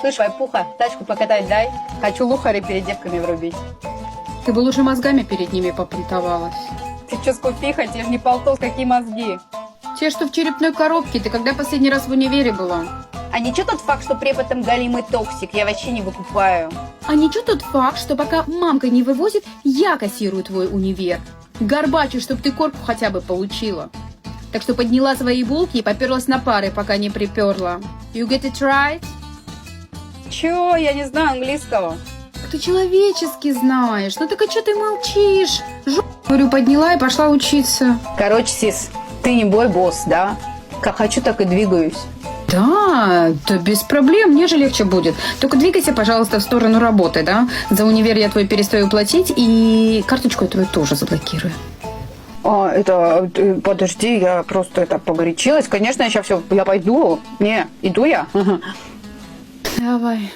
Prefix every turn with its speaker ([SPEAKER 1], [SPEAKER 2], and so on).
[SPEAKER 1] Слышь, Вайпуха, тачку покатать дай. Хочу лухари перед девками врубить.
[SPEAKER 2] Ты бы лучше мозгами перед ними попонтовалась.
[SPEAKER 1] Ты что, скупиха, тебе ж не полтос, какие мозги.
[SPEAKER 2] Те, что в черепной коробке, ты когда последний раз в универе была?
[SPEAKER 1] А ничего тот факт, что преподом галимый токсик, я вообще не выкупаю.
[SPEAKER 2] А ничего тот факт, что пока мамка не вывозит, я кассирую твой универ. Горбачу, чтоб ты корку хотя бы получила. Так что подняла свои булки и поперлась на пары, пока не приперла. You get it right?
[SPEAKER 1] Чё, я не знаю английского.
[SPEAKER 2] Ты человечески знаешь. Ну так а чё ты молчишь? Говорю, подняла и пошла учиться.
[SPEAKER 1] Короче, сис, ты не бой босс, да? Как хочу, так и двигаюсь.
[SPEAKER 2] Да, без проблем, мне же легче будет. Только двигайся, пожалуйста, в сторону работы, да? За универ я твой перестаю платить и карточку твою тоже заблокирую.
[SPEAKER 1] Подожди, я просто погорячилась. Конечно, я сейчас я пойду. Не, иду я.
[SPEAKER 2] Давай.